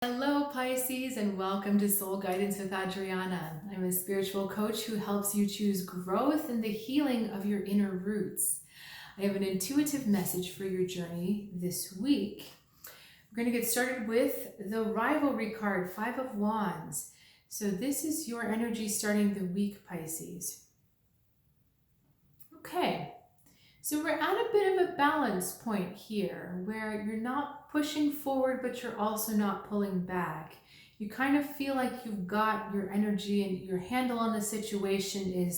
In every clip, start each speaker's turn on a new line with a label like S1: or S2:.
S1: Hello, Pisces, and welcome to Soul Guidance with Adriana. I'm a spiritual coach who helps you choose growth and the healing of your inner roots. I have an intuitive message for your journey this week. We're going to get started with the rivalry card, Five of Wands. So this is your energy starting the week, Pisces. Okay. So we're at a bit of a balance point here where you're not pushing forward, but you're also not pulling back. You kind of feel like you've got your energy and your handle on the situation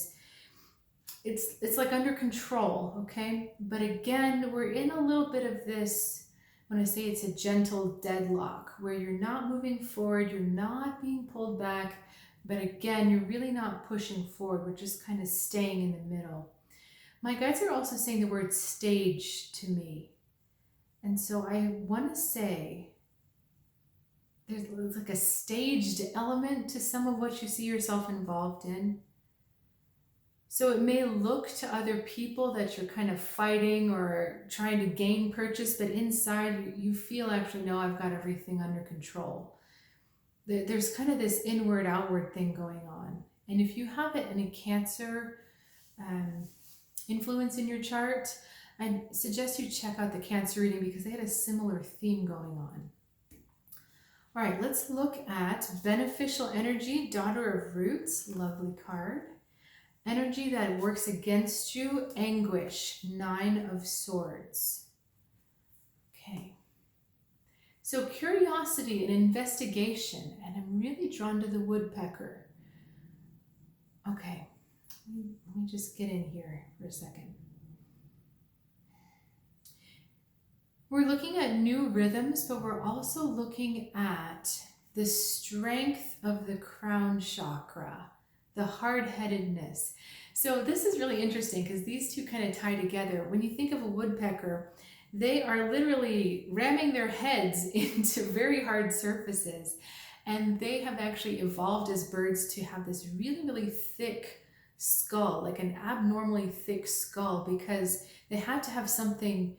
S1: it's like under control, okay? But again, we're in a little bit of this, when I say it's a gentle deadlock, where you're not moving forward, you're not being pulled back, but again, you're really not pushing forward, we're just kind of staying in the middle. My guides are also saying the word stage to me. And so I want to say there's like a staged element to some of what you see yourself involved in. So it may look to other people that you're kind of fighting or trying to gain purchase, but inside you feel actually, no, I've got everything under control. There's kind of this inward-outward thing going on. And if you have it in a Cancer influence in your chart, I suggest you check out the Cancer reading because they had a similar theme going on. All right, let's look at beneficial energy, Daughter of Roots, lovely card. Energy that works against you, anguish, Nine of Swords. Okay. So curiosity and investigation, and I'm really drawn to the woodpecker. Okay. Let me just get in here for a second. We're looking at new rhythms, but we're also looking at the strength of the crown chakra, the hard-headedness. So this is really interesting because these two kind of tie together. When you think of a woodpecker, they are literally ramming their heads into very hard surfaces, and they have actually evolved as birds to have this really, really thick skull, like an abnormally thick skull, because they had to have something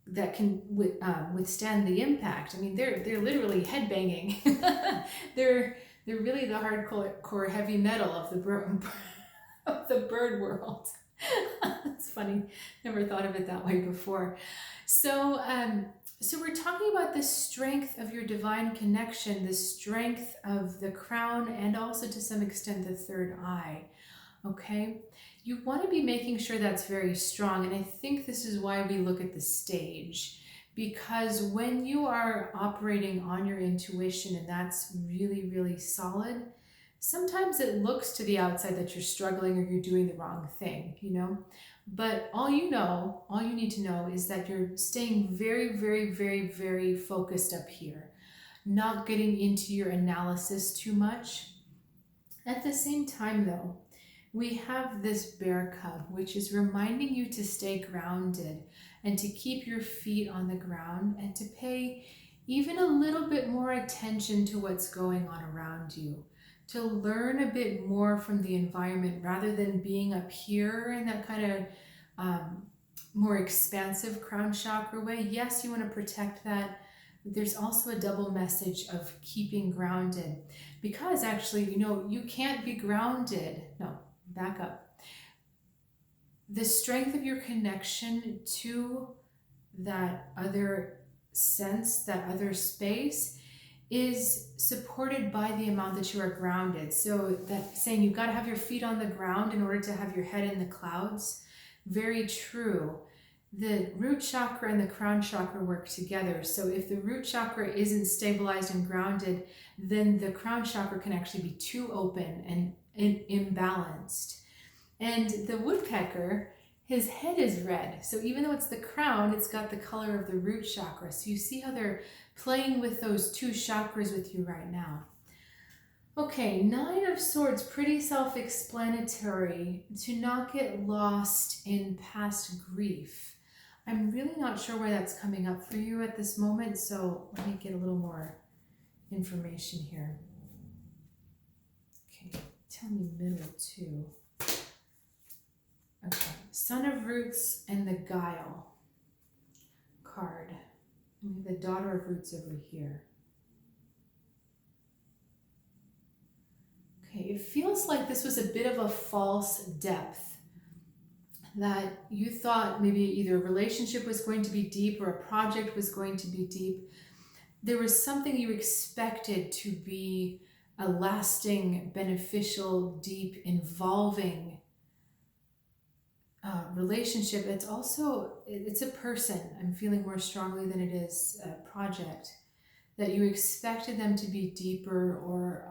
S1: that can withstand the impact. I mean, they're literally headbanging. they're really the hardcore heavy metal of the bird world. It's funny, never thought of it that way before. So we're talking about the strength of your divine connection, the strength of the crown, and also to some extent the third eye. Okay, you want to be making sure that's very strong, and I think this is why we look at the stage, because when you are operating on your intuition and that's really, really solid, sometimes it looks to the outside that you're struggling or you're doing the wrong thing, you know, but all you need to know is that you're staying very, very, very, very focused up here, not getting into your analysis too much. At the same time though, we have this bear cub, which is reminding you to stay grounded and to keep your feet on the ground and to pay even a little bit more attention to what's going on around you, to learn a bit more from the environment rather than being up here in that kind of more expansive crown chakra way. Yes, you want to protect that. There's also a double message of keeping grounded, because actually, you know, you can't be grounded. No, back up. The strength of your connection to that other sense, that other space, is supported by the amount that you are grounded. So that saying you've got to have your feet on the ground in order to have your head in the clouds, very true. The root chakra and the crown chakra work together. So if the root chakra isn't stabilized and grounded, then the crown chakra can actually be too open and imbalanced. And the woodpecker, his head is red. So even though it's the crown, it's got the color of the root chakra. So you see how they're playing with those two chakras with you right now. Okay, Nine of Swords, pretty self-explanatory. To not get lost in past grief. I'm really not sure why that's coming up for you at this moment, so let me get a little more information here. Okay, tell me middle too. Okay, Son of Roots and the Guile card. We have the Daughter of Roots over here. it feels like this was a bit of a false depth, that you thought maybe either a relationship was going to be deep or a project was going to be deep. There was something you expected to be a lasting, beneficial, deep, involving relationship. It's a person. I'm feeling more strongly than it is a project. That you expected them to be deeper or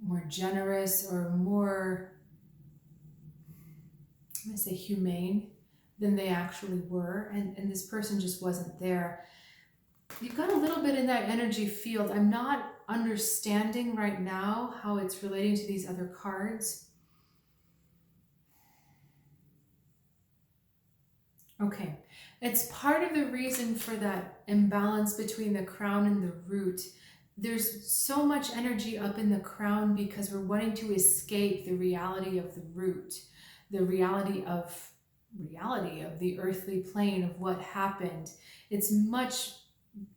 S1: more generous or more, I'm going to say humane than they actually were. And this person just wasn't there. You've got a little bit in that energy field. I'm not understanding right now how it's relating to these other cards. Okay, it's part of the reason for that imbalance between the crown and the root. There's so much energy up in the crown because we're wanting to escape the reality of the root, the reality of the earthly plane of what happened. It's much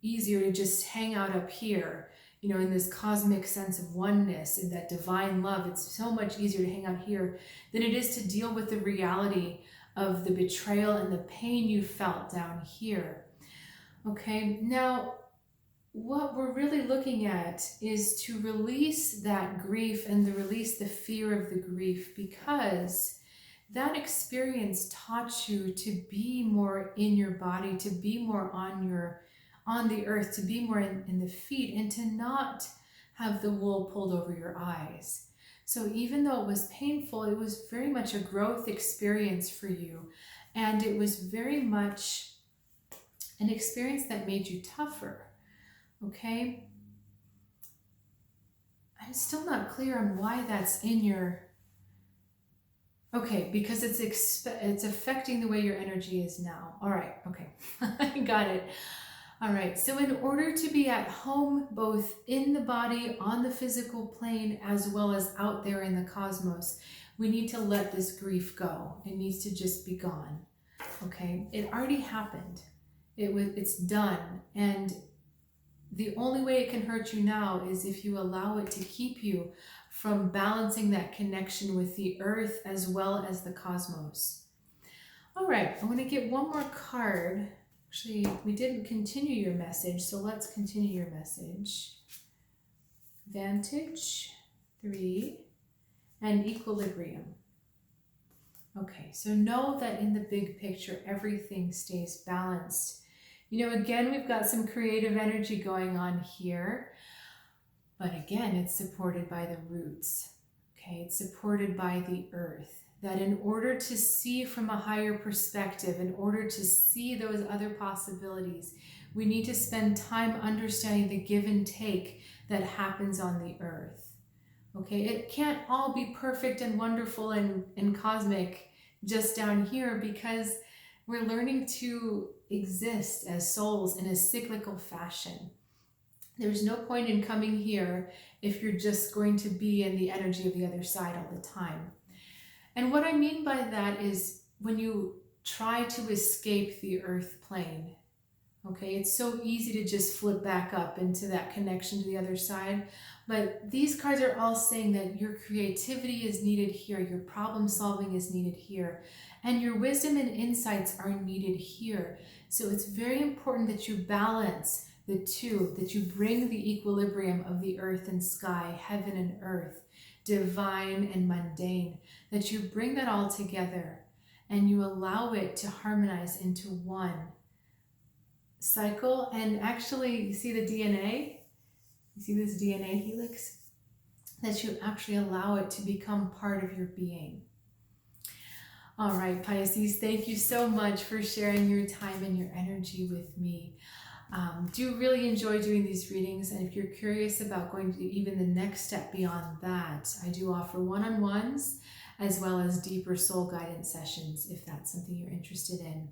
S1: easier to just hang out up here, you know, in this cosmic sense of oneness, in that divine love. It's so much easier to hang out here than it is to deal with the reality of the betrayal and the pain you felt down here. Okay, now what we're really looking at is to release that grief and to release the fear of the grief, because that experience taught you to be more in your body, to be more on the earth, to be more in the feet, and to not have the wool pulled over your eyes. So even though it was painful, it was very much a growth experience for you. And it was very much an experience that made you tougher. Okay? I'm still not clear on why that's in your... Okay, because it's affecting the way your energy is now. All right, okay. I got it. All right, so in order to be at home, both in the body, on the physical plane, as well as out there in the cosmos, we need to let this grief go. It needs to just be gone, okay? It already happened. It's done, and the only way it can hurt you now is if you allow it to keep you from balancing that connection with the earth as well as the cosmos. All right, I want to get one more card. Actually, we didn't continue your message, so let's continue your message. Vantage, 3, and equilibrium. Okay, so know that in the big picture, everything stays balanced. You know, again, we've got some creative energy going on here, but again, it's supported by the roots. Okay, it's supported by the earth. That in order to see from a higher perspective, in order to see those other possibilities, we need to spend time understanding the give and take that happens on the earth. Okay, it can't all be perfect and wonderful and cosmic just down here, because we're learning to exist as souls in a cyclical fashion. There's no point in coming here if you're just going to be in the energy of the other side all the time. And what I mean by that is when you try to escape the earth plane, okay, it's so easy to just flip back up into that connection to the other side. But these cards are all saying that your creativity is needed here, your problem solving is needed here, and your wisdom and insights are needed here. So it's very important that you balance the two, that you bring the equilibrium of the earth and sky, heaven and earth, divine and mundane, that you bring that all together and you allow it to harmonize into one cycle. And actually, you see the DNA? You see this DNA helix? That you actually allow it to become part of your being. All right, Pisces, thank you so much for sharing your time and your energy with me. Do really enjoy doing these readings, and if you're curious about going to even the next step beyond that, I do offer one-on-ones as well as deeper soul guidance sessions if that's something you're interested in.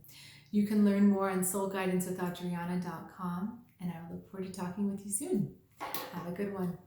S1: You can learn more on soulguidancewithadriana.com, and I look forward to talking with you soon. Have a good one.